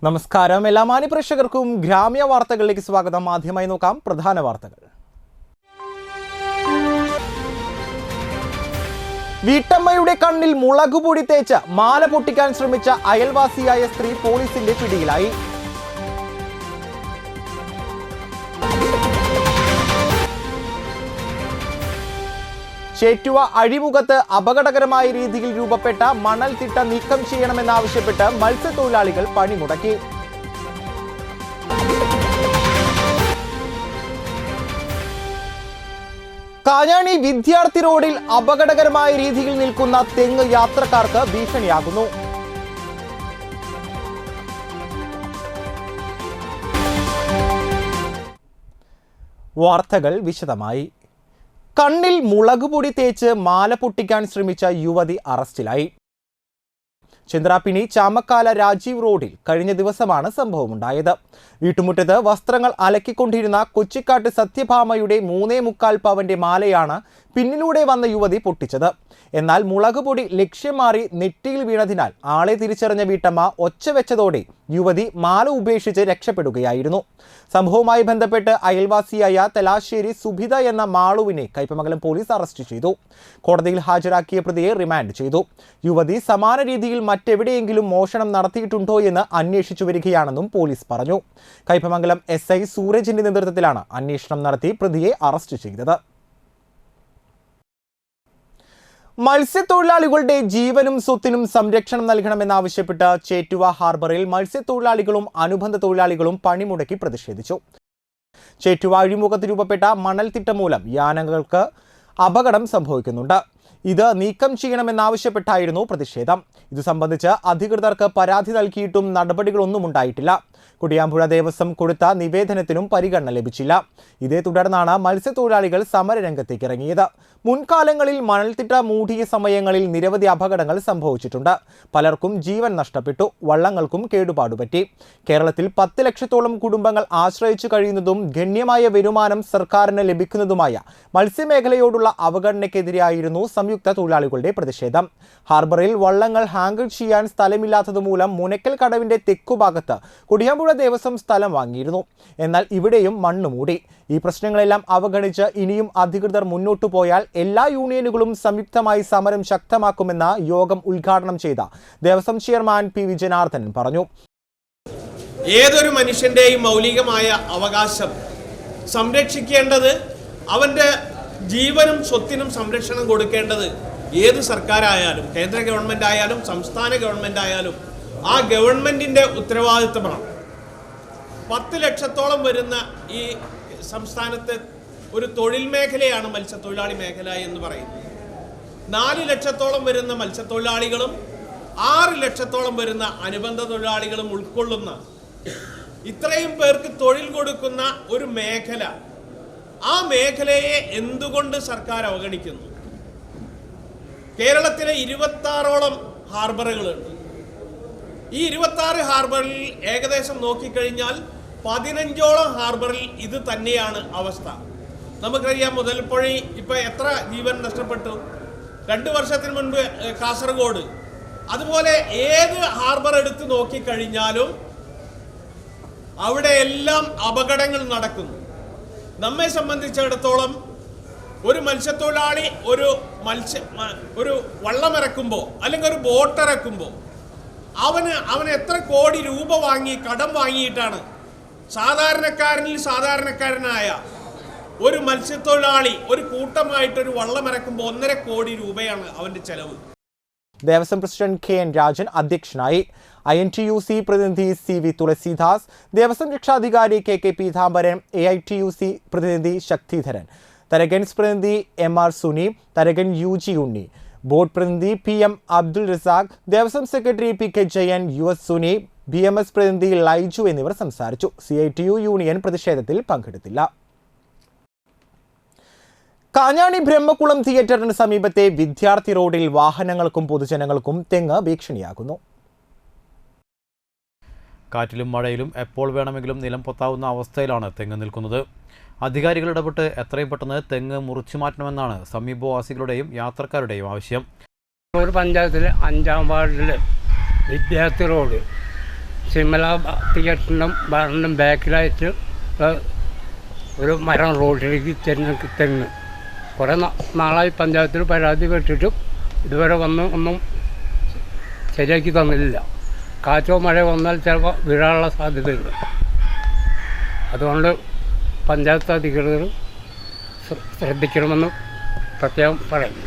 നമസ്കാരം. എല്ലാ മാന്യപ്രേക്ഷകർക്കും ഗ്രാമ്യ വാർത്തകളിലേക്ക് സ്വാഗതം. ആദ്യമായി നോക്കാം പ്രധാന വാർത്തകൾ. വീട്ടമ്മയുടെ കണ്ണിൽ മുളകുപൊടി തേച്ച് മാല പൊട്ടിക്കാൻ ശ്രമിച്ച അയൽവാസിയായ സ്ത്രീ പോലീസിന്റെ പിടിയിലായി. ചേറ്റുവ അഴിമുഖത്ത് അപകടകരമായ രീതിയിൽ രൂപപ്പെട്ട മണൽത്തിട്ട നീക്കം ചെയ്യണമെന്നാവശ്യപ്പെട്ട് മത്സ്യത്തൊഴിലാളികൾ പണിമുടക്കി. കാഞ്ഞാണി വിദ്യാർത്ഥി റോഡിൽ അപകടകരമായ രീതിയിൽ നിൽക്കുന്ന തെങ്ങ് യാത്രക്കാർക്ക് ഭീഷണിയാകുന്നു. വാർത്തകൾ വിശദമായി. കണ്ണിൽ മുളകുപൊടി തേച്ച് മാല പൊട്ടിക്കാൻ ശ്രമിച്ച യുവതി അറസ്റ്റിലായി. ചന്ദ്രാപ്പിനി ചാമക്കാല രാജീവ് റോഡിൽ കഴിഞ്ഞ ദിവസമാണ് സംഭവമുണ്ടായത്. വീട്ടുമുറ്റത്ത് വസ്ത്രങ്ങൾ അലക്കിക്കൊണ്ടിരുന്ന കൊച്ചിക്കാട്ട് സത്യഭാമയുടെ 3.25 പവന്റെ മാലയാണ് പിന്നിലൂടെ വന്ന യുവതി പൊട്ടിച്ചത്. എന്നാൽ മുളകുപൊടി ലക്ഷ്യം മാറി നെറ്റിയിൽ വീണതിനാൽ ആളെ തിരിച്ചറിഞ്ഞ വീട്ടമ്മ ഒച്ച വെച്ചതോടെ യുവതി മാല ഉപേക്ഷിച്ച് രക്ഷപ്പെടുകയായിരുന്നു. സംഭവവുമായി ബന്ധപ്പെട്ട് അയൽവാസിയായ തലാശ്ശേരി സുഭിത എന്ന മാളുവിനെ കയ്പമംഗലം പോലീസ് അറസ്റ്റ് ചെയ്തു. കോടതിയിൽ ഹാജരാക്കിയ പ്രതിയെ റിമാൻഡ് ചെയ്തു. യുവതി സമാന രീതിയിൽ മറ്റെവിടെയെങ്കിലും മോഷണം നടത്തിയിട്ടുണ്ടോ എന്ന് അന്വേഷിച്ചു വരികയാണെന്നും പോലീസ് പറഞ്ഞു. കയ്പമംഗലം SI സൂരജിന്റെ നേതൃത്വത്തിലാണ് അന്വേഷണം നടത്തി പ്രതിയെ അറസ്റ്റ് ചെയ്തത്. മത്സ്യത്തൊഴിലാളികളുടെ ജീവനും സ്വത്തിനും സംരക്ഷണം നൽകണമെന്നാവശ്യപ്പെട്ട് ചേറ്റുവ ഹാർബറിൽ മത്സ്യത്തൊഴിലാളികളും അനുബന്ധ തൊഴിലാളികളും പണിമുടക്കി പ്രതിഷേധിച്ചു. ചേറ്റുവ അഴിമുഖത്ത് രൂപപ്പെട്ട മണൽത്തിട്ട മൂലം യാനങ്ങൾക്ക് അപകടം സംഭവിക്കുന്നുണ്ട്. ഇത് നീക്കം ചെയ്യണമെന്നാവശ്യപ്പെട്ടായിരുന്നു പ്രതിഷേധം. ഇത് സംബന്ധിച്ച് അധികൃതർക്ക് പരാതി നൽകിയിട്ടും നടപടികളൊന്നും ഉണ്ടായിട്ടില്ല. കുടിയാമ്പുഴ ദേവസ്വം കൊടുത്ത നിവേദനത്തിനും പരിഗണന ലഭിച്ചില്ല. ഇതേ തുടർന്നാണ് മത്സ്യത്തൊഴിലാളികൾ സമരരംഗത്തേക്ക് ഇറങ്ങിയത്. മുൻകാലങ്ങളിൽ മണൽത്തിട്ട മൂടിയ സമയങ്ങളിൽ നിരവധി അപകടങ്ങൾ സംഭവിച്ചിട്ടുണ്ട്. പലർക്കും ജീവൻ നഷ്ടപ്പെട്ടു, വള്ളങ്ങൾക്കും കേടുപാടുപറ്റി. കേരളത്തിൽ 10 ലക്ഷത്തോളം കുടുംബങ്ങൾ ആശ്രയിച്ചു കഴിയുന്നതും ഗണ്യമായ വരുമാനം സർക്കാരിന് ലഭിക്കുന്നതുമായ മത്സ്യമേഖലയോടുള്ള അവഗണനയ്ക്കെതിരെയായിരുന്നു സംയുക്ത തൊഴിലാളികളുടെ പ്രതിഷേധം. ഹാർബറിൽ വള്ളങ്ങൾ ഹാങ്കർ ചെയ്യാൻ സ്ഥലമില്ലാത്തതുമൂലം മുനക്കൽ കടവിന്റെ തെക്കുഭാഗത്ത് കുടിയാമ്പുഴ ദേവസ്വം സ്ഥലം വാങ്ങിയിരുന്നു. എന്നാൽ ഇവിടെയും മണ്ണ് മൂടി. ഈ പ്രശ്നങ്ങളെല്ലാം അവഗണിച്ച് ഇനിയും അധികൃതർ മുന്നോട്ടു പോയാൽ എല്ലാ യൂണിയനുകളും സംയുക്തമായി സമരം ശക്തമാക്കുമെന്ന് യോഗം ഉദ്ഘാടനം ചെയ്ത ദേവസ്വം ചെയർമാൻ PV ജനാർദ്ദനൻ പറഞ്ഞു. ഏതൊരു മനുഷ്യന്റെയും മൗലികമായ അവകാശം സംരക്ഷിക്കേണ്ടത്, അവന്റെ ജീവനും സ്വത്തിനും സംരക്ഷണം കൊടുക്കേണ്ടത് ഏത് സർക്കാരായാലും, കേന്ദ്ര ഗവൺമെന്റ് ആയാലും സംസ്ഥാന ഗവൺമെന്റ് ആയാലും ആ ഗവൺമെന്റിന്റെ ഉത്തരവാദിത്തമാണ്. 10 ലക്ഷത്തോളം വരുന്ന ഈ സംസ്ഥാനത്ത് ഒരു തൊഴിൽ മേഖലയാണ് മത്സ്യത്തൊഴിലാളി മേഖല എന്ന് പറയുന്നത്. 4 ലക്ഷത്തോളം വരുന്ന മത്സ്യത്തൊഴിലാളികളും 6 ലക്ഷത്തോളം വരുന്ന അനുബന്ധ തൊഴിലാളികളും ഉൾക്കൊള്ളുന്ന ഇത്രയും പേർക്ക് തൊഴിൽ കൊടുക്കുന്ന ഒരു മേഖല, ആ മേഖലയെ എന്തുകൊണ്ട് സർക്കാർ അവഗണിക്കുന്നു? കേരളത്തിലെ 26ഓളം ഹാർബറുകളുണ്ട്. ഈ 26 ഹാർബറിൽ ഏകദേശം നോക്കിക്കഴിഞ്ഞാൽ 15ഓളം ഹാർബറിൽ ഇത് തന്നെയാണ് അവസ്ഥ. നമുക്കറിയാം, മുതൽപ്പുഴി ഇപ്പൊ എത്ര ജീവൻ നഷ്ടപ്പെട്ടു. 2 വർഷത്തിന് മുൻപ് കാസർഗോഡ്. അതുപോലെ ഏത് ഹാർബർ എടുത്ത് നോക്കിക്കഴിഞ്ഞാലും അവിടെ എല്ലാം അപകടങ്ങൾ നടക്കുന്നു. നമ്മെ സംബന്ധിച്ചിടത്തോളം ഒരു മത്സ്യത്തൊഴിലാളി ഒരു വള്ളമിറക്കുമ്പോൾ അല്ലെങ്കിൽ ഒരു ബോട്ട് ഇറക്കുമ്പോൾ അവന് എത്ര കോടി രൂപ വാങ്ങി കടം വാങ്ങിയിട്ടാണ് സാധാരണക്കാരനായ ഒരു മത്സ്യത്തൊഴിലാളി ഒരു കൂട്ടമായിട്ടൊരു വള്ളമിറക്കുമ്പോൾ 1.5 കോടി രൂപയാണ് അവന്റെ ചെലവ്. ദേവസ്വം പ്രസിഡന്റ് KN രാജൻ അധ്യക്ഷനായി. INTUC പ്രതിനിധി CV തുളസീദാസ്, ദേവസ്വം രക്ഷാധികാരി KK പീതാംബരൻ, AITUC പ്രതിനിധി ശക്തിധരൻ, തരകൻസ് പ്രതിനിധി MR സുനി, തരകൻ UG ഉണ്ണി, ബോർഡ് പ്രതിനിധി PM Abdul Razak, Devaswom secretary PK Jayan, US Suni, BMS പ്രതിനിധി ലൈജു എന്നിവർ സംസാരിച്ചു. CITU യൂണിയൻ പ്രതിഷേധത്തിൽ പങ്കെടുത്തില്ല. കാഞ്ഞാണി ബ്രഹ്മകുളം തിയേറ്ററിന് സമീപത്തെ വിദ്യാർത്ഥി റോഡിൽ വാഹനങ്ങൾക്കും പൊതുജനങ്ങൾക്കും തെങ്ങ് ഭീഷണിയാകുന്നു. കാറ്റിലും മഴയിലും എപ്പോൾ വേണമെങ്കിലും നിലം പൊത്താവുന്ന അവസ്ഥയിലാണ് തെങ്ങ് നിൽക്കുന്നത്. അധികാരികൾ ഇടപെട്ട് എത്രയും പെട്ടെന്ന് തെങ്ങ് മുറിച്ചു മാറ്റണമെന്നാണ് സമീപവാസികളുടെയും യാത്രക്കാരുടെയും ആവശ്യം. ഒരു പഞ്ചായത്തിലെ 5-ാം വാർഡിലെ വിദ്യാർത്ഥി റോഡ് സിമല തിയേറ്ററിനും ബാറിനും ബാക്കിലായിട്ട് ഒരു മരം റോഡിലേക്ക് തെങ്ങ് കുറേ നാളായി പഞ്ചായത്തിൽ പരാതി പെട്ടിട്ടും ഇതുവരെ ഒന്നും ശരിയാക്കി തന്നില്ല. കാറ്റോ മഴയോ വന്നാൽ ചിലപ്പോൾ വീഴാനുള്ള സാധ്യതയുണ്ട്. അതുകൊണ്ട് പഞ്ചായത്ത് അധികൃതർ ശ്രദ്ധിക്കണമെന്ന് പ്രത്യേകം പറയുന്നു.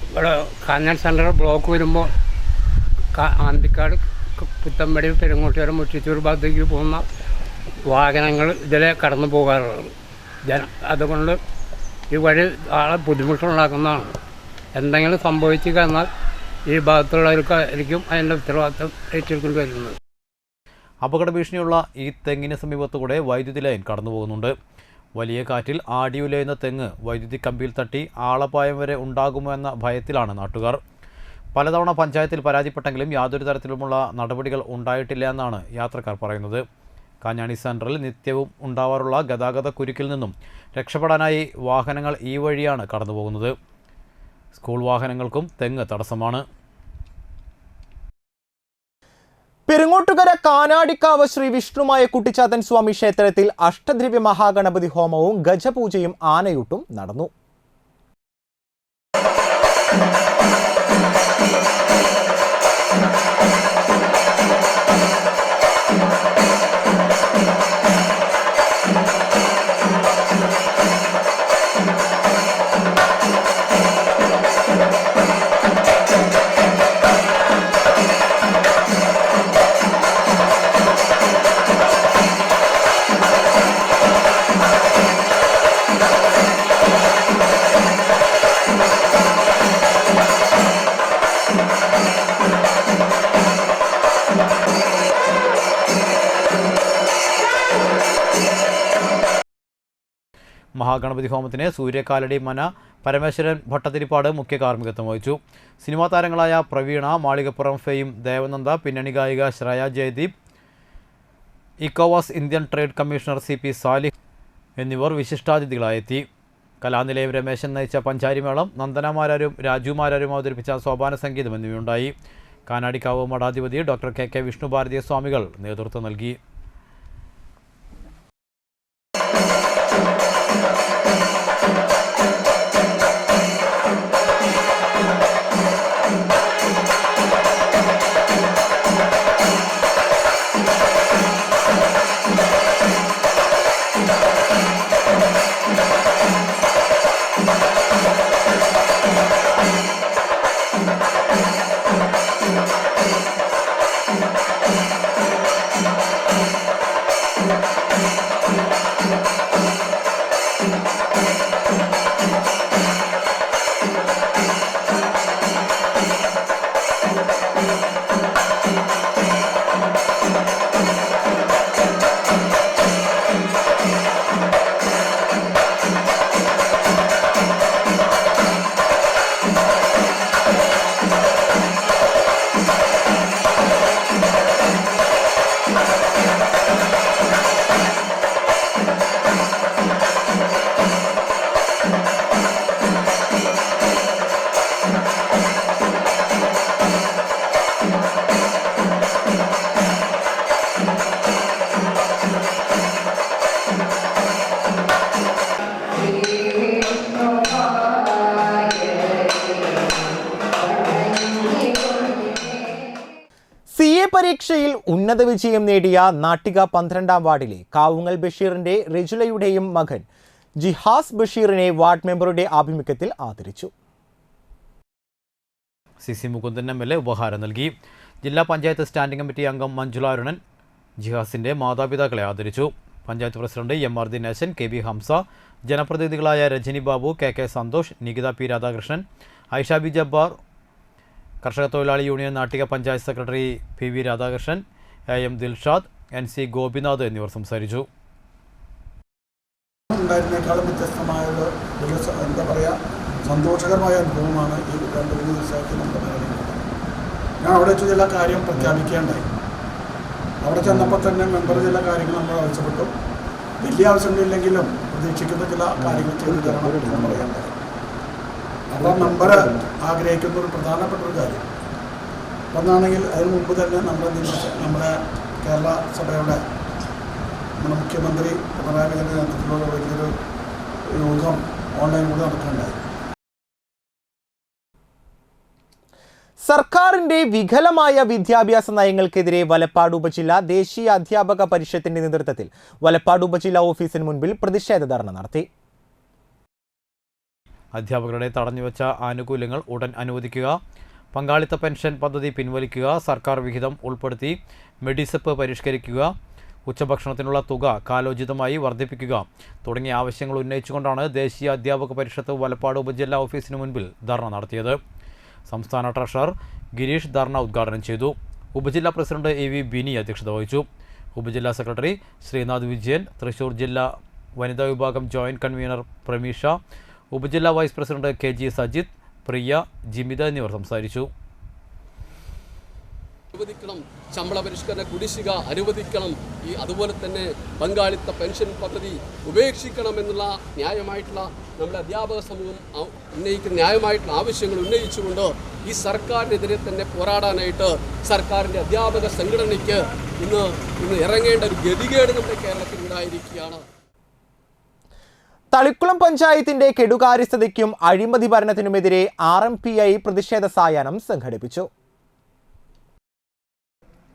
ഇവിടെ കാഞ്ഞാൻ സെൻറ്റർ ബ്ലോക്ക് വരുമ്പോൾ ആന്തിക്കാട് പുത്തമ്പടി പെരുങ്ങോട്ടുകര മുറ്റിച്ചൂർ ഭാഗത്തേക്ക് പോകുന്ന വാഹനങ്ങൾ ഇതിലെ കടന്നു പോകാറുള്ളത്. അതുകൊണ്ട് ഈ വഴി ആളെ ബുദ്ധിമുട്ടുണ്ടാക്കുന്നതാണ്. എന്തെങ്കിലും സംഭവിച്ചു കഴിഞ്ഞാൽ ഈ ഭാഗത്തുള്ളവർക്കായിരിക്കും അതിൻ്റെ ഉത്തരവാദിത്വം ഏറ്റെടുക്കേണ്ടി വരുന്നത്. അപകട ഭീഷണിയുള്ള ഈ തെങ്ങിന് സമീപത്തുകൂടെ വൈദ്യുതി ലൈൻ കടന്നു പോകുന്നുണ്ട്. വലിയ കാറ്റിൽ ആടിയുലയുന്ന തെങ്ങ് വൈദ്യുതി കമ്പിയിൽ തട്ടി ആളപായം വരെ ഉണ്ടാകുമോ എന്ന ഭയത്തിലാണ് നാട്ടുകാർ. പലതവണ പഞ്ചായത്തിൽ പരാതിപ്പെട്ടെങ്കിലും യാതൊരു തരത്തിലുമുള്ള നടപടികൾ ഉണ്ടായിട്ടില്ല എന്നാണ് യാത്രക്കാർ പറയുന്നത്. കാഞ്ഞാണി സെൻട്രൽ നിത്യവും ഉണ്ടാവാറുള്ള ഗതാഗത കുരുക്കിൽ നിന്നും രക്ഷപ്പെടാനായി വാഹനങ്ങൾ ഈ വഴിയാണ് കടന്നു പോകുന്നത്. സ്കൂൾ വാഹനങ്ങൾക്കും തെങ്ങ് തടസ്സമാണ്. പെരുങ്ങോട്ടുകര കാനാടിക്കാവ് ശ്രീ വിഷ്ണുമായ കുട്ടിച്ചാത്തൻ സ്വാമി ക്ഷേത്രത്തിൽ അഷ്ടദ്രവ്യ മഹാഗണപതി ഹോമവും ഗജപൂജയും ആനയൂട്ടും നടന്നു. മഹാഗണപതി ഹോമത്തിന് സൂര്യകാലടി മന പരമേശ്വരൻ ഭട്ടതിരിപ്പാട് മുഖ്യ കാർമ്മികത്വം വഹിച്ചു. സിനിമാ താരങ്ങളായ പ്രവീണ, മാളികപ്പുറം ഫെയിം, ദേവനന്ദ, പിന്നണി ഗായിക ശ്രേയ ജയദീപ്, ഇക്കോവാസ് Indian trade commissioner CP Salih എന്നിവർ വിശിഷ്ടാതിഥികളായെത്തി. കലാനിലയം രമേശൻ നയിച്ച പഞ്ചാരിമേളം, നന്ദനമാരാരും രാജുമാരാരും അവതരിപ്പിച്ച സോപാന സംഗീതം എന്നിവയുണ്ടായി. കാനാടിക്കാവ് മഠാധിപതി ഡോക്ടർ KK വിഷ്ണുഭാരതി സ്വാമികൾ നേതൃത്വം നൽകി. പരീക്ഷയിൽ ഉന്നത വിജയം നേടിയ നാട്ടിക 12ാം വാർഡിലെ കാവുങ്ങൽ ബഷീറിന്റെ റെജുലയുടെയും മകൻ ജിഹാസ് ബഷീറിനെ വാർഡ് മെമ്പറുടെ ആഭിമുഖ്യത്തിൽ ആദരിച്ചു. CC മുകുന്ദൻ MLA ഉപഹാരം നൽകി. ജില്ലാ പഞ്ചായത്ത് സ്റ്റാൻഡിംഗ് കമ്മിറ്റി അംഗം മഞ്ജുള അരുണൻ ജിഹാസിന്റെ മാതാപിതാക്കളെ ആദരിച്ചു. Panchayat president MR Dineshan, KB Hamza, ജനപ്രതിനിധികളായ Rajani Babu, KK Santhosh, Nikitha P Radhakrishnan, Aisha B Jabbar, കർഷക തൊഴിലാളി union Nattika panchayat secretary PV Radhakrishnan, AM Dilshad, NC Gopinath എന്നിവർ സംസാരിച്ചു. ഉണ്ടായിരുന്നേക്കാളും വ്യത്യസ്തമായ ഒരു എന്താ പറയുക സന്തോഷകരമായ അനുഭവമാണ് ഈ 2-3 ദിവസമായിട്ട് നമ്മുടെ നിലനിൽക്കുന്നത്. ഞാൻ അവിടെ വെച്ച് ചില കാര്യം പ്രഖ്യാപിക്കേണ്ടായി. അവിടെ ചെന്നപ്പോൾ തന്നെ മെമ്പർ ചില കാര്യങ്ങൾ നമ്മൾ ആവശ്യപ്പെട്ടു. വലിയ ആവശ്യങ്ങളില്ലെങ്കിലും പ്രതീക്ഷിക്കുന്ന ചില കാര്യങ്ങൾ ചെയ്തു തരണം എന്ന് പറയേണ്ടത്. അപ്പോൾ മെമ്പർ ആഗ്രഹിക്കുന്ന ഒരു പ്രധാനപ്പെട്ട ഒരു കാര്യം, ഒന്നാണെങ്കിൽ അതിന് മുമ്പ് തന്നെ നമ്മുടെ കേരള സഭയുടെ നമ്മുടെ മുഖ്യമന്ത്രി പിണറായി വിജയൻ്റെ നേതൃത്വത്തിലുള്ള വലിയൊരു യോഗം ഓൺലൈനിലൂടെ നടക്കുകയുണ്ടായി. സർക്കാരിന്റെ വികലമായ വിദ്യാഭ്യാസ നയങ്ങൾക്കെതിരെ വലപ്പാട് ഉപജില്ല ദേശീയ അധ്യാപക പരിഷത്തിന്റെ നേതൃത്വത്തിൽ വലപ്പാട് ഉപജില്ലാ ഓഫീസിന് മുൻപിൽ പ്രതിഷേധ ധർണ നടത്തി. അധ്യാപകരുടെ തടഞ്ഞുവെച്ച ആനുകൂല്യങ്ങൾ ഉടൻ അനുവദിക്കുക, പങ്കാളിത്ത പെൻഷൻ പദ്ധതി പിൻവലിക്കുക, സർക്കാർ വിഹിതം ഉൾപ്പെടുത്തി മെഡിസെപ്പ് പരിഷ്കരിക്കുക, ഉച്ചഭക്ഷണത്തിനുള്ള തുക കാലോചിതമായി വർദ്ധിപ്പിക്കുക തുടങ്ങിയ ആവശ്യങ്ങൾ ഉന്നയിച്ചുകൊണ്ടാണ് ദേശീയ അധ്യാപക പരിഷത്ത് വലപ്പാട് ഉപജില്ലാ ഓഫീസിന് മുൻപിൽ ധർണ നടത്തിയത്. സംസ്ഥാന ട്രഷറർ ഗിരീഷ് ധർണ ഉദ്ഘാടനം ചെയ്തു. ഉപജില്ലാ പ്രസിഡന്റ് എ വി ബിനി അധ്യക്ഷത വഹിച്ചു. ഉപജില്ലാ സെക്രട്ടറി ശ്രീനാഥ് വിജയൻ, തൃശൂർ ജില്ലാ വനിതാ വിഭാഗം ജോയിന്റ് കൺവീനർ പ്രമീഷ, ഉപജില്ലാ vice president K G Sajith, Priya, Jimitha എന്നിവർ സംസാരിച്ചു. അനുവദിക്കണം, ശമ്പള പരിഷ്കരണ കുടിശ്ശിക അനുവദിക്കണം, അതുപോലെ തന്നെ പങ്കാളിത്ത പെൻഷൻ പദ്ധതി ഉപേക്ഷിക്കണമെന്നുള്ള ന്യായമായിട്ടുള്ള നമ്മുടെ അധ്യാപക സമൂഹം ഉന്നയിക്കുന്ന ന്യായമായിട്ടുള്ള ആവശ്യങ്ങൾ ഉന്നയിച്ചുകൊണ്ട് ഈ സർക്കാരിനെതിരെ തന്നെ പോരാടാനായിട്ട് സർക്കാരിൻ്റെ അധ്യാപക സംഘടനയ്ക്ക് ഇന്ന് ഇറങ്ങേണ്ട ഒരു ഗതികേട് നമ്മുടെ കേരളത്തിൽ ഉണ്ടായിരിക്കുകയാണ്. തളിക്കുളം പഞ്ചായത്തിന്റെ കെടുകാര്യസ്ഥതയ്ക്കും അഴിമതി ഭരണത്തിനുമെതിരെ RMPI പ്രതിഷേധ സായാഹ്നം സംഘടിപ്പിച്ചു.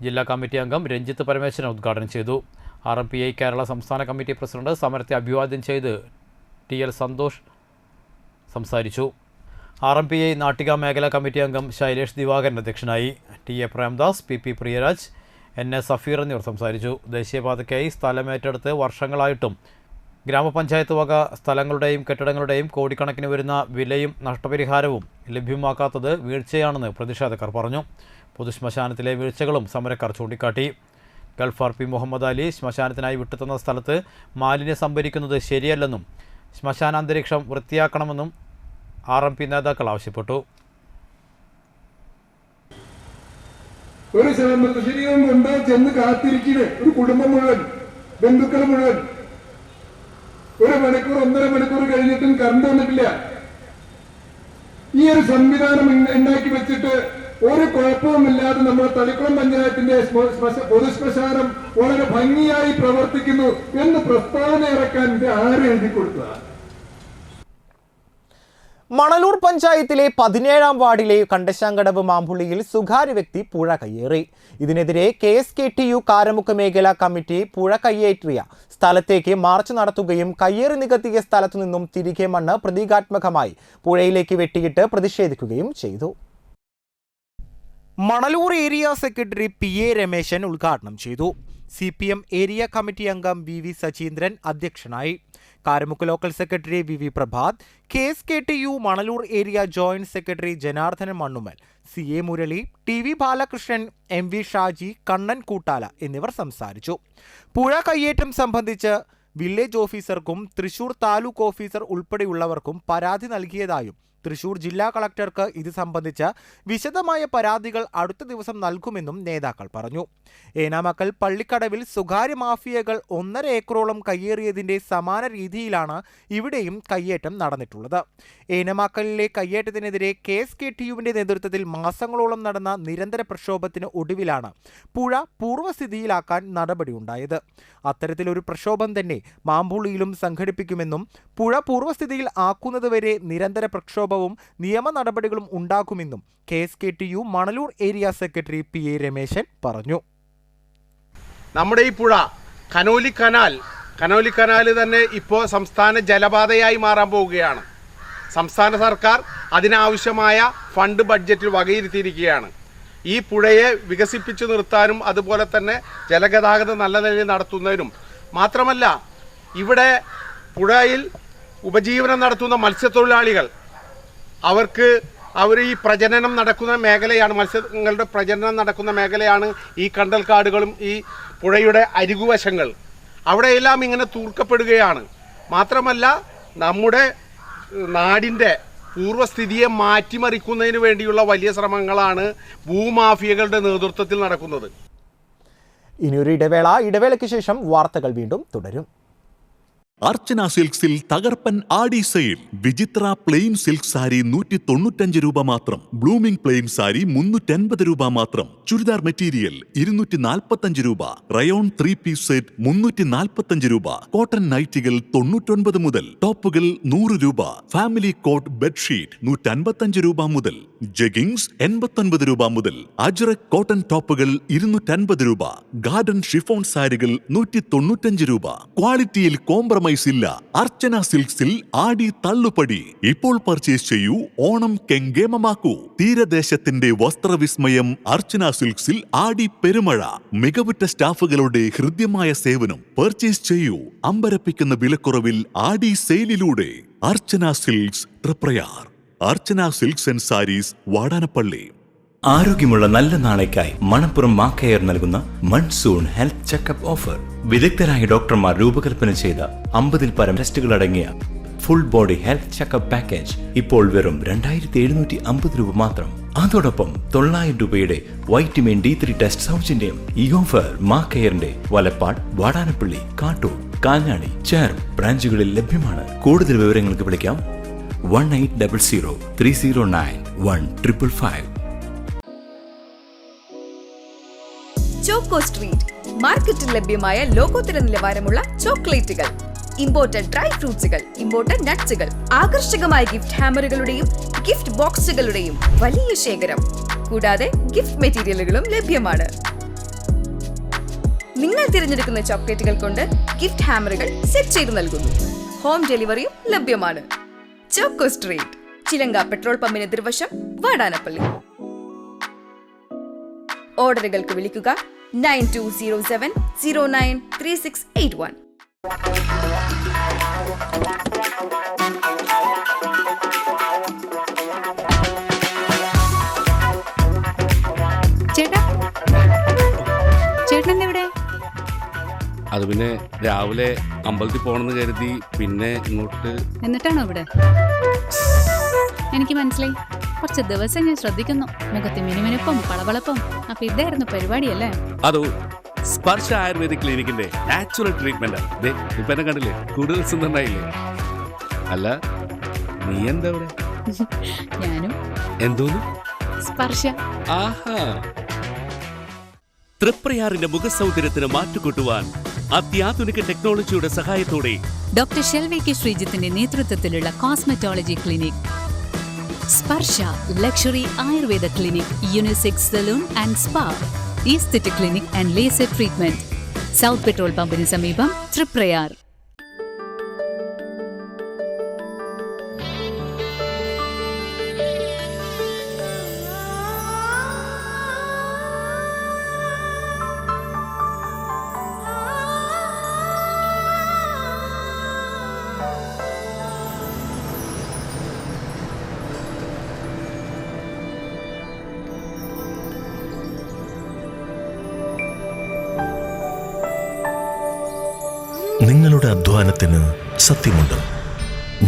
ജില്ലാ കമ്മിറ്റി അംഗം രഞ്ജിത്ത് പരമേശ്വരൻ ഉദ്ഘാടനം ചെയ്തു. RMPI കേരള സംസ്ഥാന കമ്മിറ്റി പ്രസിഡന്റ് സമരത്തെ അഭിവാദ്യം ചെയ്ത് TL സന്തോഷ് സംസാരിച്ചു. RMPI നാട്ടിക മേഖലാ കമ്മിറ്റി അംഗം ശൈലേഷ് ദിവാകരൻ അധ്യക്ഷനായി. TA Premdas, PP Priyaraj, NA Safeer എന്നിവർ സംസാരിച്ചു. ദേശീയപാതയ്ക്കായി സ്ഥലമേറ്റെടുത്ത് വർഷങ്ങളായിട്ടും ഗ്രാമപഞ്ചായത്ത് വക സ്ഥലങ്ങളുടെയും കെട്ടിടങ്ങളുടെയും കോടിക്കണക്കിന് വരുന്ന വിലയും നഷ്ടപരിഹാരവും ലഭ്യമാക്കാത്തത് വീഴ്ചയാണെന്ന് പ്രതിഷേധക്കാർ പറഞ്ഞു. പൊതുശ്മശാനത്തിലെ വീഴ്ചകളും സമരക്കാർ ചൂണ്ടിക്കാട്ടി. ഗൾഫ് RP മുഹമ്മദ് അലി ശ്മശാനത്തിനായി വിട്ടുതന്ന സ്ഥലത്ത് മാലിന്യം സംഭരിക്കുന്നത് ശരിയല്ലെന്നും ശ്മശാനാന്തരീക്ഷം വൃത്തിയാക്കണമെന്നും RMP നേതാക്കൾ ആവശ്യപ്പെട്ടു. ഒരു ശരീരം ചെന്ന് കാത്തിരിക്കുന്നത് ഒരു കുടുംബം മുഴുവൻ, ബന്ധുക്കൾ മുഴുവൻ 1 മണിക്കൂർ 1.5 മണിക്കൂർ കഴിഞ്ഞിട്ടും കറണ്ട് വന്നിട്ടില്ല. ഈ ഒരു സംവിധാനം ഉണ്ടാക്കി വെച്ചിട്ട് ഒരു കുഴപ്പവുമില്ലാതെ നമ്മുടെ തളിക്കുളം പഞ്ചായത്തിന്റെ പൊതുശ്മശാനം വളരെ ഭംഗിയായി പ്രവർത്തിക്കുന്നു എന്ന് പ്രസ്താവന ഇറക്കാൻ ഇത് ആര് എഴുതി കൊടുത്തതാണ്? മണലൂർ പഞ്ചായത്തിലെ 17-ാം വാർഡിലെ കണ്ടശാങ്കടവ് മാമ്പുള്ളിയിൽ സ്വകാര്യ വ്യക്തി പുഴ കയ്യേറി. ഇതിനെതിരെ KSKTU കാരമുക്ക് മേഖലാ കമ്മിറ്റി പുഴ കയ്യേറ്റിയ സ്ഥലത്തേക്ക് മാർച്ച് നടത്തുകയും കയ്യേറി നികത്തിയ സ്ഥലത്തു നിന്നും തിരികെ മണ്ണ് പ്രതീകാത്മകമായി പുഴയിലേക്ക് വെട്ടിയിട്ട് പ്രതിഷേധിക്കുകയും ചെയ്തു. Manalur area secretary PA Rameshan ഉദ്ഘാടനം ചെയ്തു. CPM ഏരിയ കമ്മിറ്റി അംഗം VV സജീന്ദ്രൻ അധ്യക്ഷനായി. Karamukku local secretary VV Prabhath, KSKTU Manalur area joint secretary Janardhanan Mannumal, CA Murali, TV Balakrishnan, MV Shaji, Kannan Koottala എന്നിവർ സംസാരിച്ചു. പുഴ കയ്യേറ്റം സംബന്ധിച്ച് വില്ലേജ് ഓഫീസർക്കും തൃശൂർ താലൂക്ക് ഓഫീസർ ഉൾപ്പെടെയുള്ളവർക്കും പരാതി നൽകിയതായും തൃശൂർ ജില്ലാ കളക്ടർക്ക് ഇത് സംബന്ധിച്ച് വിശദമായ പരാതികൾ അടുത്ത ദിവസം നൽകുമെന്നും നേതാക്കൾ പറഞ്ഞു. ഏനാമക്കൽ പള്ളിക്കടവിൽ സ്വകാര്യ മാഫിയകൾ 1.5 ഏക്കറോളം കയ്യേറിയതിന്റെ സമാന രീതിയിലാണ് ഇവിടെയും കയ്യേറ്റം നടന്നിട്ടുള്ളത്. ഏനാമക്കലിലെ കയ്യേറ്റത്തിനെതിരെ KSKTUവിന്റെ നേതൃത്വത്തിൽ മാസങ്ങളോളം നടന്ന നിരന്തര പ്രക്ഷോഭത്തിന് ഒടുവിലാണ് പുഴ പൂർവ്വസ്ഥിതിയിലാക്കാൻ നടപടിയുണ്ടായത്. അത്തരത്തിലൊരു പ്രക്ഷോഭം തന്നെ മാമ്പുള്ളിയിലും സംഘടിപ്പിക്കുമെന്നും പുഴ പൂർവ്വസ്ഥിതിയിൽ ആക്കുന്നതുവരെ നിരന്തര പ്രക്ഷോഭവും നിയമ നടപടികളും ഉണ്ടാക്കുമെന്നും KSKTU Manalur area secretary PA Rameshan പറഞ്ഞു. നമ്മുടെ ഈ പുഴ കനോലി കനാൽ തന്നെ ഇപ്പോൾ സംസ്ഥാന ജലപാതയായി മാറാൻ പോവുകയാണ്. സംസ്ഥാന സർക്കാർ അതിനാവശ്യമായ ഫണ്ട് ബഡ്ജറ്റിൽ വകയിരുത്തിയിരിക്കുകയാണ്. ഈ പുഴയെ വികസിപ്പിച്ചു നിർത്താനും അതുപോലെ തന്നെ ജലഗതാഗതം നല്ല നിലയിൽ നടത്തുന്നതിനും മാത്രമല്ല ഇവിടെ പുഴയിൽ ഉപജീവനം നടത്തുന്ന മത്സ്യത്തൊഴിലാളികൾ അവർ ഈ പ്രജനനം നടക്കുന്ന മേഖലയാണ്, മത്സ്യങ്ങളുടെ പ്രജനനം നടക്കുന്ന മേഖലയാണ് ഈ കണ്ടൽക്കാടുകളും ഈ പുഴയുടെ അരികുവശങ്ങൾ. അവിടെയെല്ലാം ഇങ്ങനെ തൂർക്കപ്പെടുകയാണ്. മാത്രമല്ല നമ്മുടെ നാടിൻ്റെ പൂർവ്വസ്ഥിതിയെ മാറ്റിമറിക്കുന്നതിന് വേണ്ടിയുള്ള വലിയ ശ്രമങ്ങളാണ് ഭൂമാഫിയകളുടെ നേതൃത്വത്തിൽ നടക്കുന്നത്. ഇനിയൊരു ഇടവേളയ്ക്ക് ശേഷം വാർത്തകൾ വീണ്ടും തുടരും. അർച്ചന സിൽക്സിൽ തകർപ്പൻ ആടി സെയിൽ. വിചിത്ര പ്ലെയിൻ സിൽക്ക് സാരി 195 രൂപ മാത്രം. ബ്ലൂമിംഗ് പ്ലെയിൻ സാരി 350 രൂപ മാത്രം. ചുരിദാർ മെറ്റീരിയൽ 245 രൂപ. റയോൺ 3 പീസ് സെറ്റ് 345 രൂപ. കോട്ടൺ നൈറ്റികൾ 99 മുതൽ. ടോപ്പുകൾ 100 രൂപ. ഫാമിലി കോട്ട് ബെഡ്ഷീറ്റ് 155 രൂപ മുതൽ. ജഗിങ്സ് 89 രൂപ മുതൽ. അജ്രക് കോട്ടൺ ടോപ്പുകൾ 250 രൂപ. ഗാർഡൻ ഷിഫോൺ സാരികൾ 195 രൂപ. ക്വാളിറ്റിയിൽ കോംപ്രമൈസ് ഇല്ല. അർച്ചന സിൽക്സിൽ ആടി തള്ളുപടി. ഇപ്പോൾ പർച്ചേസ് ചെയ്യൂ, ഓണം കെങ്കേമമാക്കൂ. തീരദേശത്തിന്റെ വസ്ത്രവിസ്മയം അർച്ചന സിൽക്സിൽ ആടി പെരുമഴ. മികവുറ്റ സ്റ്റാഫുകളുടെ ഹൃദ്യമായ സേവനം. പർച്ചേസ് ചെയ്യൂ അമ്പരപ്പിക്കുന്ന വിലക്കുറവിൽ ആടി സെയിലിലൂടെ. Archana silks Triprayar. Archana silks and sarees Vadanappally. ആരോഗ്യമുള്ള നല്ല നാളേക്കായി മണപ്പുറം മാക്കയർ നൽകുന്ന മൺസൂൺ ഹെൽത്ത് ചെക്കപ്പ് ഓഫർ. വിദഗ്ധരായ ഡോക്ടർമാർ രൂപകൽപ്പന ചെയ്ത 50-ൽ പരം ടെസ്റ്റുകൾ അടങ്ങിയ full body health checkup package ഇപ്പോൾ വെറും 2750 രൂപ മാത്രം. അതോടൊപ്പം 900 രൂപയുടെ വൈറ്റമിൻ D3 ടെസ്റ്റ് സൗജന്യം. ഈ ഓഫർ മാക്കയറിന്റെ വലപ്പാട്, വാടാനപ്പള്ളി, കാട്ടൂർ, കാഞ്ഞാണി, ചേർപ്പ് ബ്രാഞ്ചുകളിൽ ലഭ്യമാണ്. കൂടുതൽ വിവരങ്ങൾക്ക് വിളിക്കാം 1800 309 1555. ചോക്കോ സ്ട്രീറ്റ് മാർക്കറ്റിൽ ലഭ്യമായ ലോകോത്തര നിലവാരമുള്ള ചോക്ലേറ്റുകൾ, ഇമ്പോർട്ടഡ് ഡ്രൈ ഫ്രൂട്ട്സുകൾ, ഇമ്പോർട്ടഡ് നട്ട്സുകൾ, ആകർഷകമായ ഗിഫ്റ്റ് ഹാമറുകളുടെയും ഗിഫ്റ്റ് ബോക്സുകളുടെയും വലിയ ശേഖരം. കൂടാതെ ഗിഫ്റ്റ് മെറ്റീരിയലുകളും ലഭ്യമാണ്. നിങ്ങൾ തിരഞ്ഞെടുക്കുന്ന ചോക്ലേറ്റുകൾ കൊണ്ട് ഗിഫ്റ്റ് ഹാമറുകൾ സെറ്റ് ചെയ്തു നൽകുന്നു. ഹോം ഡെലിവറിയും ലഭ്യമാണ്. ചോക്കോ സ്ട്രീറ്റ്, ചിലങ്ക പെട്രോൾ പമ്പിന് എതിർവശം, വാടാനപ്പള്ളി. ഓർഡറുകൾക്ക് വിളിക്കുക 9207093681. ചേട്ടാ, ചേട്ടൻ എവിടെ? അത് പിന്നെ രാവിലെ അമ്പലത്തിൽ പോകണമെന്ന് കരുതി, പിന്നെ ഇങ്ങോട്ട്. എന്നിട്ടാണോ ഇവിടെ? എനിക്ക് മനസ്സിലായി. കുറച്ച് ദിവസം ഞാൻ ശ്രദ്ധിക്കുന്നു. മുഖത്ത് മിനുമിനുപ്പം പളവളപ്പം. അപ്പൊ ഇതായിരുന്നു പരിപാടിയല്ലേ? അതോ സ്പർശ ആയുർവേദിക് ക്ലിനിക്കിന്റെ നാച്ചുറൽ ട്രീറ്റ്മെന്റ്. ഇപ്പൊ എന്നെ കണ്ടില്ലേ, കൂടുതൽ സുന്ദരനായില്ലേ? അല്ല, നീ എന്താ ഇവിടെ? ഞാനും. എന്തോന്നു? സ്പർശ. ആഹാ. തൃപ്രയാറിന്റെ മുഖസൗന്ദര്യത്തിന് മാറ്റുകൂട്ടുവാൻ അത്യാധുനിക ടെക്നോളജിയുടെ സഹായത്തോടെ ഡോക്ടർ ഷെൽവി കെ ശ്രീജിത്തിന്റെ നേതൃത്വത്തിലുള്ള cosmetology clinic Sparsha luxury Ayurveda clinic, unisex salon and spa, aesthetic clinic and laser treatment, south petrol പമ്പിന് സമീപം, തൃപ്രയാർ. നിങ്ങളുടെ അധ്വാനത്തിന് സത്യമുണ്ട്.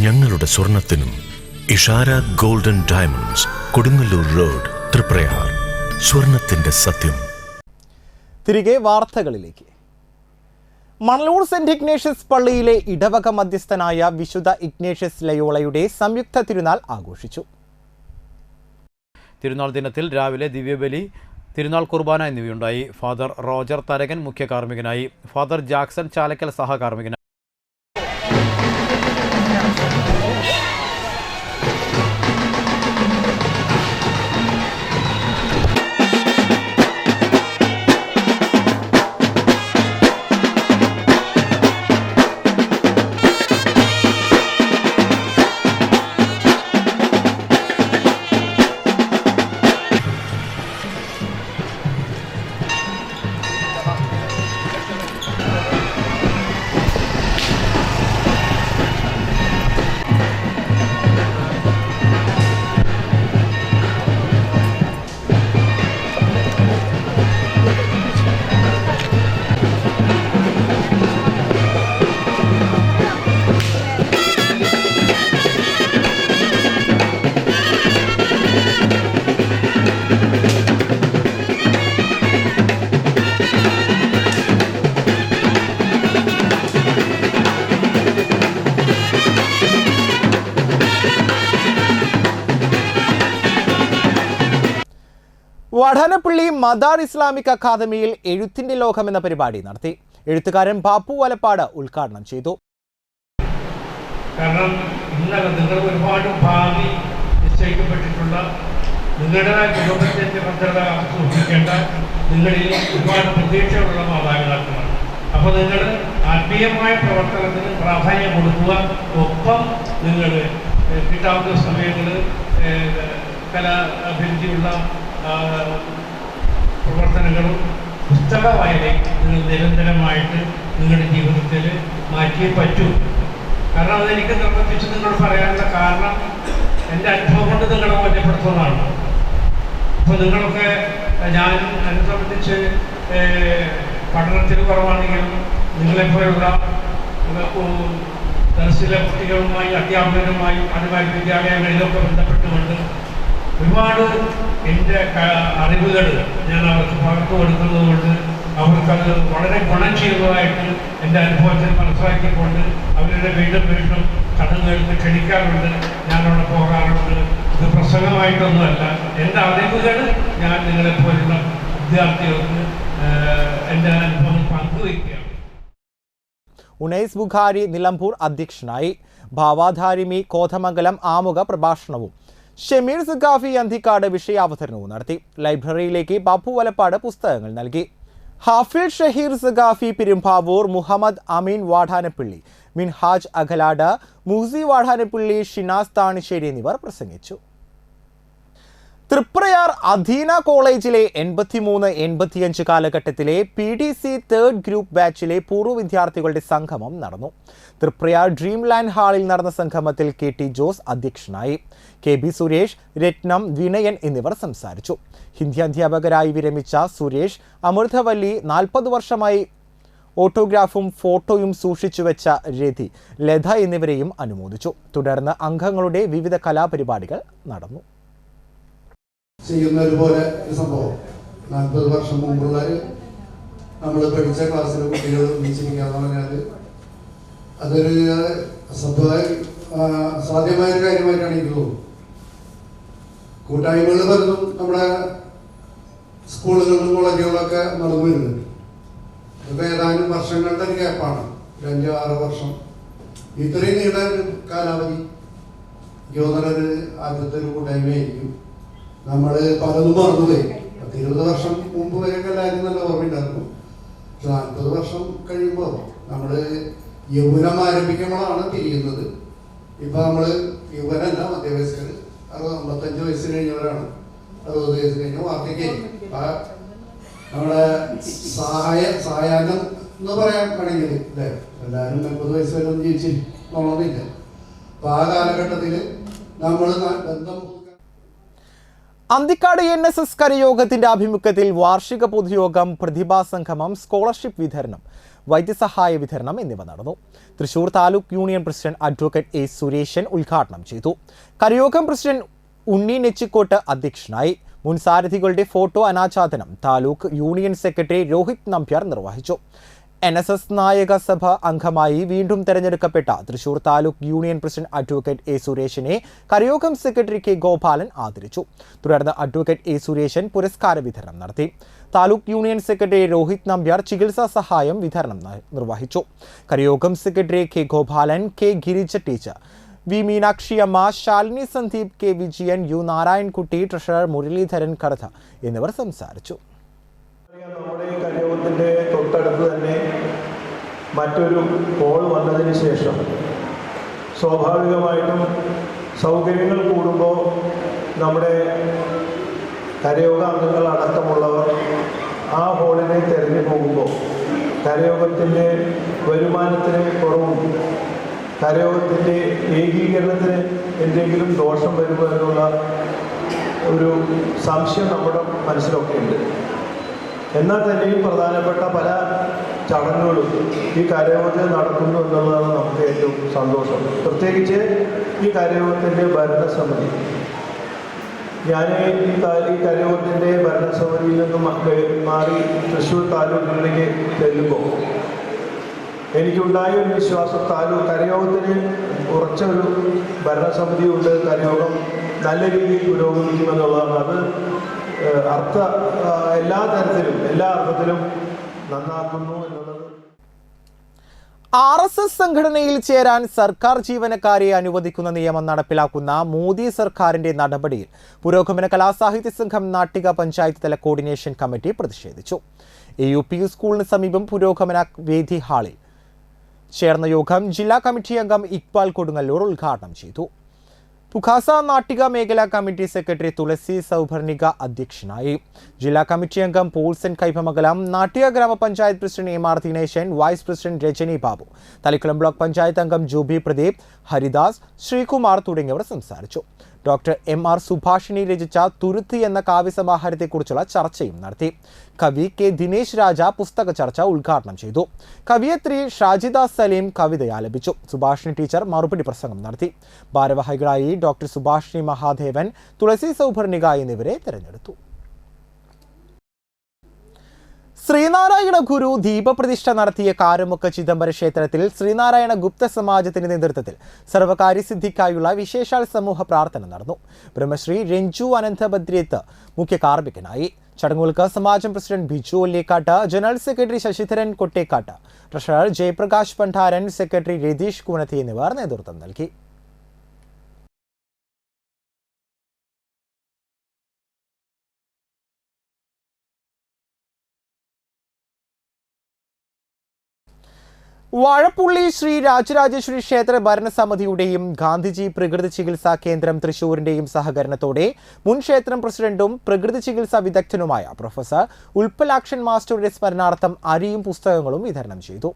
ഞങ്ങളുടെ സ്വർണത്തിനും. Ishara golden diamonds, Kodungallur road, Triprayar. സ്വർണത്തിന്റെ സത്യം. തിരികെ വാർത്തകളിലേക്ക്. മണലൂർ സെന്റ് ഇഗ്നേഷ്യസ് പള്ളിയിലെ ഇടവക മധ്യസ്ഥനായ വിശുദ്ധ ഇഗ്നേഷ്യസ് ലയോളയുടെ സംയുക്ത തിരുനാൾ ആഘോഷിച്ചു. തിരുനാൾ ദിനത്തിൽ രാവിലെ ദിവ്യബലി, തിരുനാൾ കുർബാന എന്നിവയുണ്ടായി. ഫാദർ റോജർ തരകൻ മുഖ്യ കാർമ്മികനായി. ഫാദർ ജാക്സൺ ചാലക്കൽ സഹകാർമ്മികനായി. വാടാനപ്പള്ളി മദാർ ഇസ്ലാമിക് അക്കാദമിയിൽ എഴുത്തിന്റെ ലോകം എന്ന പരിപാടി നടത്തി. എഴുത്തുകാരൻ ബാപ്പു വലപ്പാട് ഉദ്ഘാടനം ചെയ്തു. കാരണം ഇന്നലെ നിങ്ങൾ ഒരുപാട് ഭാവി നിശ്ചയിക്കപ്പെട്ടിട്ടുള്ള നിങ്ങളുടെ കുടുംബത്തിന്റെ ഭദ്രത സൂക്ഷിക്കേണ്ട നിങ്ങളിൽ ഒരുപാട് പ്രതീക്ഷകളുള്ള മാതാപിതാക്കളാണ്. അപ്പോൾ നിങ്ങൾ ആത്മീയമായ പ്രവർത്തനത്തിന് പ്രാധാന്യം കൊടുക്കുക. ഒപ്പം നിങ്ങൾ കിട്ടാവുന്ന സമയങ്ങൾ കലാഭിരുചിയുള്ള പ്രവർത്തനങ്ങളും പുസ്തക വായനയും നിങ്ങൾ നിരന്തരമായിട്ട് നിങ്ങളുടെ ജീവിതത്തിൽ മാറ്റിയേ പറ്റൂ. കാരണം അതെനിക്ക് നിർബന്ധിച്ച് നിങ്ങളോട് പറയാനുള്ള കാരണം എൻ്റെ അനുഭവം കൊണ്ട് നിങ്ങളെ ബോധ്യപ്പെടുത്തുന്നതാണ്. അപ്പോൾ നിങ്ങളൊക്കെ എന്നെ സംബന്ധിച്ച് പഠനത്തിന് കുറവാണെങ്കിലും നിങ്ങളെപ്പോലുള്ള ദർശിലെ കുട്ടികളുമായി അധ്യാപകരുമായും അതുമായി വിദ്യാലയങ്ങളിലൊക്കെ ബന്ധപ്പെട്ടുകൊണ്ട് ഒരുപാട് എൻ്റെ അറിവുകൾ ഞാൻ അവർക്ക് പകർന്നു കൊടുക്കുന്നത് കൊണ്ട് അവർക്കത് വളരെ ഗുണം ചെയ്യുന്നതായിട്ട് എൻ്റെ അനുഭവത്തിൽ മനസ്സിലാക്കിക്കൊണ്ട് അവരുടെ വീണ്ടും വീണ്ടും ചടങ്ങുകൾക്ക് ക്ഷണിക്കാറുണ്ട്. ഞാനവിടെ പോകാറുണ്ട്. ഇത് പ്രസംഗമായിട്ടൊന്നുമല്ല, എൻ്റെ അറിവുകൾ ഞാൻ നിങ്ങളെപ്പോലുള്ള വിദ്യാർത്ഥികൾക്ക് എൻ്റെ അനുഭവം പങ്കുവയ്ക്കുകയാണ്. ഉനൈസ് ബുഖാരി നിലമ്പൂർ അധ്യക്ഷനായി. ഭാവാധാരിമി കോതമംഗലം ആമുഖ പ്രഭാഷണവും ഷമീർ സഖാഫി അന്തിക്കാട് വിഷയാവതരണവും നടത്തി. ലൈബ്രറിയിലേക്ക് ബാപ്പു വലപ്പാട് പുസ്തകങ്ങൾ നൽകി. ഹാഫിൽ ഷഹീർ സഖാഫി പെരുമ്പാവൂർ, മുഹമ്മദ് അമീൻ വാടാനപ്പള്ളി, മിൻഹാജ് അഖലാട്, മുഹസി വാടാനപ്പള്ളി, ഷിനാസ് താണിശ്ശേരി എന്നിവർ പ്രസംഗിച്ചു. തൃപ്രയാർ അധീന കോളേജിലെ 83-85 കാലഘട്ടത്തിലെ PDC 3rd ഗ്രൂപ്പ് ബാച്ചിലെ പൂർവ്വ വിദ്യാർത്ഥികളുടെ സംഗമം നടന്നു. തൃപ്രയാർ ഡ്രീംലാൻഡ് ഹാളിൽ നടന്ന സംഗമത്തിൽ KT ജോസ് അധ്യക്ഷനായി. KB സുരേഷ്, രത്നം, വിനയൻ എന്നിവർ സംസാരിച്ചു. ഹിന്ദി അധ്യാപകരായി വിരമിച്ച സുരേഷ്, അമൃതവല്ലി 40 വർഷമായി ഓട്ടോഗ്രാഫും ഫോട്ടോയും സൂക്ഷിച്ചുവെച്ച രതി, ലത എന്നിവരെയും അനുമോദിച്ചു. തുടർന്ന് അംഗങ്ങളുടെ വിവിധ കലാപരിപാടികൾ നടന്നു. ചെയ്യുന്നത് പോലെ ഒരു സംഭവം 40 വർഷം മുമ്പുള്ള നമ്മൾ പഠിച്ച ക്ലാസ്സിലെ കുട്ടികൾ ഒന്നിച്ചിരിക്കുക എന്ന് പറഞ്ഞാൽ അതൊരു അസാധ്യമായൊരു കാര്യമായിട്ടാണ് എനിക്ക് തോന്നുന്നത്. കൂട്ടായ്മകൾ പലതും നമ്മുടെ സ്കൂളുകളിലും കോളേജുകളിലൊക്കെ നടന്നു വരുന്നുണ്ട്. ഇതൊക്കെ ഏതാനും വർഷങ്ങളുടെ ഒരു ഗ്യാപ്പാണ്, 5-6 വർഷം. ഇത്രയും നീണ്ട ഒരു കാലാവധി യോധനൊരു ആദ്യത്തെ ഒരു കൂട്ടായ്മയായിരിക്കും. നമ്മൾ പലതും മറന്നുപോയി. 10-20 വർഷം മുമ്പ് വരെയൊക്കെ എല്ലാവരും നല്ല ഓർമ്മയുണ്ടായിരുന്നു. പക്ഷെ 40 വർഷം കഴിയുമ്പോൾ നമ്മൾ യൗവനം ആരംഭിക്കുമ്പോഴാണ് തിരിയുന്നത്. ഇപ്പം നമ്മൾ യൗവനല്ല, മധ്യവയസ്കർ 55 വയസ്സ് കഴിഞ്ഞവരാണ്. 60 വയസ്സ് കഴിഞ്ഞ വാർദ്ധക്യം. നമ്മുടെ സായാഹ്നം എന്ന് പറയാൻ വേണമെങ്കിൽ അല്ലേ, എല്ലാവരും 40 വയസ്സ് വരെ ഒന്നും ജീവിച്ചിരിക്കണമെന്നില്ല. അപ്പം ആ കാലഘട്ടത്തിൽ നമ്മൾ ബന്ധം. അന്തിക്കാട് NSS കരയോഗത്തിന്റെ ആഭിമുഖ്യത്തിൽ വാർഷിക പൊതുയോഗം, പ്രതിഭാസംഗമം, സ്കോളർഷിപ്പ് വിതരണം, വൈദ്യസഹായ വിതരണം എന്നിവ നടന്നു. Thrissur taluk union president advocate A Sureshan ഉദ്ഘാടനം ചെയ്തു. കരയോഗം പ്രസിഡന്റ് ഉണ്ണി നെച്ചിക്കോട്ട് അധ്യക്ഷനായി. മുൻ സാരഥികളുടെ ഫോട്ടോ അനാച്ഛാദനം താലൂക്ക് യൂണിയൻ സെക്രട്ടറി രോഹിത് നമ്പ്യാർ നിർവഹിച്ചു. NSS നായക സഭ അംഗമായി വീണ്ടും തെരഞ്ഞെടുക്കപ്പെട്ട Thrissur taluk union president advocate A സുരേഷിനെ കരയോഗം സെക്രട്ടറി K ഗോപാലൻ ആദരിച്ചു. തുടർന്ന് അഡ്വക്കേറ്റ് A സുരേഷൻ പുരസ്കാര വിതരണം നടത്തി. താലൂക്ക് യൂണിയൻ സെക്രട്ടറി രോഹിത് നമ്പ്യാർ ചികിത്സാ സഹായം വിതരണം നിർവഹിച്ചു. കരയോഗം secretary K Gopalan, K Girija teacher, V Meenakshiamma, Shalini Sandeep, K Vijayan, U Narayankutty, treasurer Muralidharan കടഥ എന്നിവർ സംസാരിച്ചു. നമ്മുടെ ഈ കരയോഗത്തിൻ്റെ തൊട്ടടുത്ത് തന്നെ മറ്റൊരു ഹോൾ വന്നതിന് ശേഷം സ്വാഭാവികമായിട്ടും സൗകര്യങ്ങൾ കൂടുമ്പോൾ നമ്മുടെ കരയോഗ അംഗങ്ങൾ അടക്കമുള്ളവർ ആ ഹോളിനെ തിരഞ്ഞു പോകുമ്പോൾ കരയോഗത്തിൻ്റെ വരുമാനത്തിന് കുറവും കരയോഗത്തിൻ്റെ ഏകീകരണത്തിന് എന്തെങ്കിലും ദോഷം വരുമോ എന്നുള്ള ഒരു സംശയം നമ്മുടെ മനസ്സിലൊക്കെ ഉണ്ട്. എന്നാൽ തന്നെയും പ്രധാനപ്പെട്ട പല ചടങ്ങുകളും ഈ കരയോഗത്തിൽ നടക്കുന്നു എന്നുള്ളതാണ് നമുക്ക് ഏറ്റവും സന്തോഷം. പ്രത്യേകിച്ച് ഈ കരയോഗത്തിൻ്റെ ഭരണസമിതി. ഞാൻ ഈ കരയോഗത്തിൻ്റെ ഭരണസമിതിയിൽ നിന്നും മാറി തൃശ്ശൂർ താലൂക്കിലേക്ക് ചെല്ലുമ്പോൾ എനിക്കുണ്ടായ ഒരു വിശ്വാസം, കരയോഗത്തിന് ഉറച്ചൊരു ഭരണസമിതി ഉണ്ട്, കരയോഗം നല്ല രീതിയിൽ പുരോഗമിക്കുമെന്നുള്ളതാണ്. അത് എല്ലാ തരത്തിലും എല്ലാ അർത്ഥത്തിലും നന്നാക്കുന്നു എന്നുള്ളത്. RSS സംഘടനയിൽ ചേരാൻ സർക്കാർ ജീവനക്കാരെ അനുവദിക്കുന്ന നിയമം നടപ്പിലാക്കുന്ന മോദി സർക്കാരിന്റെ നടപടിയിൽ പുരോഗമന കലാസാഹിത്യ സംഘം നാട്ടിക പഞ്ചായത്ത് തല കോർഡിനേഷൻ കമ്മിറ്റി പ്രതിഷേധിച്ചു. AUP സ്കൂളിന് സമീപം പുരോഗമന വേദി ഹാളിൽ ചേർന്ന യോഗം ജില്ലാ കമ്മിറ്റി അംഗം ഇക്ബാൽ കൊടുങ്ങല്ലൂർ ഉദ്ഘാടനം ചെയ്തു. പുഖാസ നാട്ടിക മേഖലാ കമ്മിറ്റി സെക്രട്ടറി തുളസി സൗഭർണിക അധ്യക്ഷനായി. ജില്ലാ കമ്മിറ്റി അംഗം പോൾസൻ കൈപ്പമംഗലം, നാട്ടിക ഗ്രാമപഞ്ചായത്ത് president MR Dineshan, vice president Rajani Babu, Thalikkulam block panchayat അംഗം ജൂബി പ്രദീപ്, ഹരിദാസ്, ശ്രീകുമാർ തുടങ്ങിയവർ സംസാരിച്ചു. ഡോക്ടർ MR സുഭാഷിണി രചിച്ച തുരുത്ത് എന്ന കാവ്യസമാഹാരത്തെക്കുറിച്ചുള്ള ചർച്ചയും നടത്തി. കവി K ദിനേശ് രാജ പുസ്തക ചർച്ച ഉദ്ഘാടനം ചെയ്തു. കവിയത്രി ഷാജിദ സലീം കവിത ആലപിച്ചു. സുഭാഷിണി ടീച്ചർ മറുപടി പ്രസംഗം നടത്തി. ഭാരവാഹികളായി ഡോക്ടർ സുഭാഷിണി മഹാദേവൻ, തുളസി സൗഭർണിക എന്നിവരെ തെരഞ്ഞെടുത്തു. ശ്രീനാരായണ ഗുരു ദീപപ്രതിഷ്ഠ നടത്തിയ കാരമുക്ക് ചിദംബര ക്ഷേത്രത്തിൽ ശ്രീനാരായണ ഗുപ്ത സമാജത്തിന്റെ നേതൃത്വത്തിൽ സർവകാര്യസിദ്ധിക്കായുള്ള വിശേഷാൽ സമൂഹ പ്രാർത്ഥന നടന്നു. ബ്രഹ്മശ്രീ രഞ്ജു അനന്തഭദ്രേത്ത് മുഖ്യ കാർമ്മികനായി. ചടങ്ങുകൾക്ക് സമാജം president Biju Ollekkatt, general secretary Sasidharan Kottekkatt, treasurer Jayaprakash Pandaran, secretary Ratheesh Koonathi എന്നിവർ നേതൃത്വം നൽകി. വാഴപ്പുള്ളി ശ്രീ രാജരാജേശ്വരി ക്ഷേത്ര ഭരണസമിതിയുടെയും ഗാന്ധിജി പ്രകൃതി ചികിത്സാ കേന്ദ്രം തൃശൂരിന്റെയും സഹകരണത്തോടെ മുൻ ക്ഷേത്രം പ്രസിഡന്റും പ്രകൃതി ചികിത്സാ വിദഗ്ധനുമായ പ്രൊഫസർ ഉൽപ്പലാക്ഷൻ മാസ്റ്ററുടെ സ്മരണാർത്ഥം അരിയും പുസ്തകങ്ങളും വിതരണം ചെയ്തു.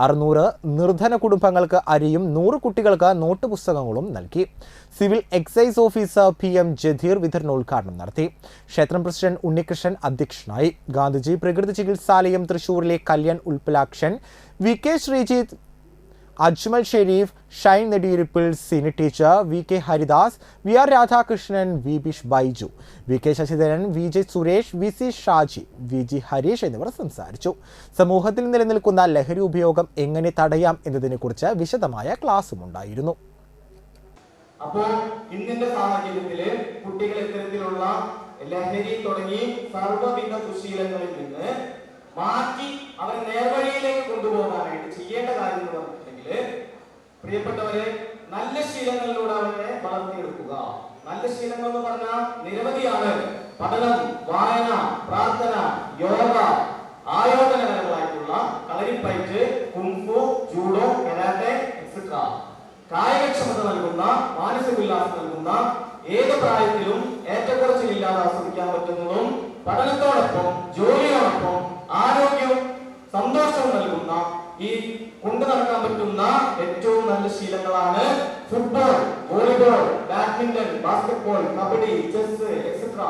600 നിർധന കുടുംബങ്ങൾക്ക് അരിയും 100 കുട്ടികൾക്ക് നോട്ട് പുസ്തകങ്ങളും നൽകി. Civil excise officer PM Jadeer വിതരണോദ്ഘാടനം നടത്തി. ക്ഷേത്രം പ്രസിഡന്റ് ഉണ്ണികൃഷ്ണൻ അധ്യക്ഷനായി. ഗാന്ധിജി പ്രകൃതി ചികിത്സാലയം തൃശൂരിലെ Kalyan Ulpalakshan, VK Sreejith, Ajmal Sharif, Shine Nediyiruppil, Sini teacher, VK Haridas, VR Radhakrishnan, VB Baiju, VK Sasidharan, VJ Suresh, VC Shaji, VG Harish എന്നിവർ സംസാരിച്ചു. സമൂഹത്തിൽ നിലനിൽക്കുന്ന ലഹരി ഉപയോഗം എങ്ങനെ തടയാം എന്നതിനെക്കുറിച്ച് വിശദമായ ക്ലാസും ഉണ്ടായിരുന്നു. അപ്പോൾ ഇന്നിന്റെ സാഹചര്യത്തില് കുട്ടികൾ ഇത്തരത്തിലുള്ള ലഹരി തുടങ്ങി സർവ്വവിധ ദുശീലങ്ങളിൽ നിന്ന് മാറ്റി അവരെ നേർവഴിയിലേക്ക് കൊണ്ടുപോകാനായിട്ട് ചെയ്യേണ്ട കാര്യം എന്ന് പറഞ്ഞിട്ടുണ്ടെങ്കിൽ, പ്രിയപ്പെട്ടവരെ, നല്ല ശീലങ്ങളിലൂടെ അവരെ വളർത്തിയെടുക്കുക. നല്ല ശീലങ്ങൾ എന്ന് പറഞ്ഞാൽ നിരവധിയാണ്. പഠനം, വായന, പ്രാർത്ഥന, യോഗ, ആയോധനകരങ്ങളായിട്ടുള്ള kalaripayattu, kung fu, judo, karate etcetera. കായികക്ഷമത നൽകുന്ന, മാനസികോല്ലാസം നൽകുന്ന, ഏത് പ്രായത്തിലും ഏറ്റക്കുറച്ചിലില്ലാതെ ആസ്വദിക്കാൻ പറ്റുന്നതും പഠനത്തോടൊപ്പം ജോലിയോടൊപ്പം ആരോഗ്യവും സന്തോഷവും നൽകുന്ന ഈ കൊണ്ടു നടക്കാൻ പറ്റുന്ന ഏറ്റവും നല്ല ശീലങ്ങളാണ് football, volleyball, badminton, basketball, kabaddi, chess etcetera.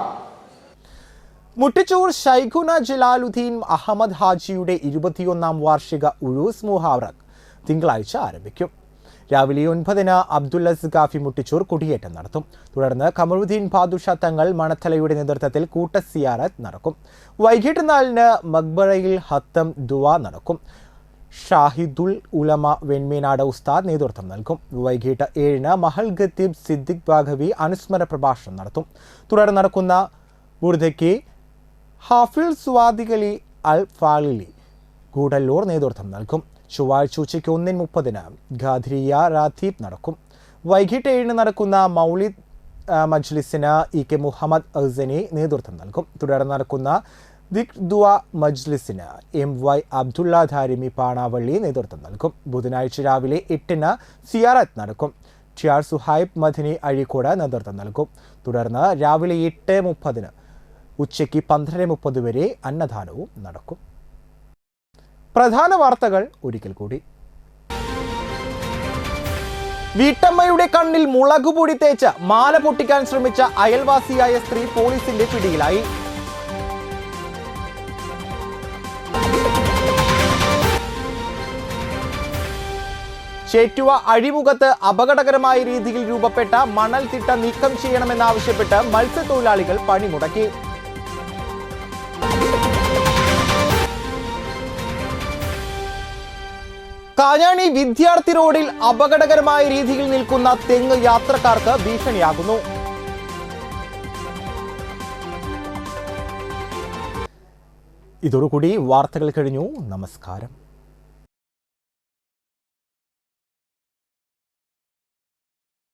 Muttichur Shaikhuna Jalaluddin Ahmed ഹാജിയുടെ 21ാം വാർഷിക ഉറൂസ് മുഹറം തിങ്കളാഴ്ച ആരംഭിക്കും. രാവിലെ 9-ന് അബ്ദുല്ല ഗാഫി മുട്ടിച്ചൂർ കൊടിയേറ്റം നടത്തും. തുടർന്ന് കമറുദ്ദീൻ ബാദുഷ തങ്ങൾ മണത്തലയുടെ നേതൃത്വത്തിൽ കൂട്ട സിയാറത്ത് നടക്കും. വൈകിട്ട് 4-ന് മക്ബറയിൽ ഹത്തം ദുആ നടക്കും. ഷാഹിദുൽ ഉലമ വെൺമേനാട് ഉസ്താദ് നേതൃത്വം നൽകും. വൈകിട്ട് 7-ന് മഹൽ ഖത്തീബ് സിദ്ദിഖ് ബാഘവി അനുസ്മര പ്രഭാഷണം നടത്തും. തുടർന്ന് നടക്കുന്ന ബുർദയ്ക്ക് ഹാഫിൾ സ്വാദിഖലി അൽ ഫാലിലി ഗൂഡല്ലൂർ നേതൃത്വം നൽകും. ചൊവ്വാഴ്ച ഉച്ചയ്ക്ക് 1:30-ന് ഖാദിരിയ റാത്തീബ് നടക്കും. വൈകിട്ട് 7-ന് നടക്കുന്ന മൗലിദ് മജ്ലിസിന് EK മുഹമ്മദ് അഹ്സനി നേതൃത്വം നൽകും. തുടർന്ന് നടക്കുന്ന ദിക്ർ ദുആ മജ്ലിസിന് MY അബ്ദുള്ള ധാരിമി പാണാവള്ളി നേതൃത്വം നൽകും. ബുധനാഴ്ച രാവിലെ 8-ന് സിയാറത്ത് നടക്കും. TR സുഹൈബ് മദനി അഴീക്കോട് നേതൃത്വം നൽകും. തുടർന്ന് രാവിലെ 8:30-ന് ഉച്ചയ്ക്ക് 12:30 വരെ അന്നദാനവും നടക്കും. പ്രധാന വാർത്തകൾ ഒരിക്കൽ കൂടി. വീട്ടമ്മയുടെ കണ്ണിൽ മുളകുപൊടി തേച്ച് മാല പൊട്ടിക്കാൻ ശ്രമിച്ച അയൽവാസിയായ സ്ത്രീ പോലീസിന്റെ പിടിയിലായി. ചേറ്റുവ അഴിമുഖത്ത് അപകടകരമായ രീതിയിൽ രൂപപ്പെട്ട മണൽ തിട്ട നീക്കം ചെയ്യണമെന്നാവശ്യപ്പെട്ട് മത്സ്യത്തൊഴിലാളികൾ പണിമുടക്കി. കാഞ്ഞാണി വിദ്യാർത്ഥി റോഡിൽ അപകടകരമായ രീതിയിൽ നിൽക്കുന്ന തെങ്ങ് യാത്രക്കാർക്ക് ഭീഷണിയാകുന്നു. ഇതോടുകൂടി വാർത്തകൾ കഴിഞ്ഞു. നമസ്കാരം.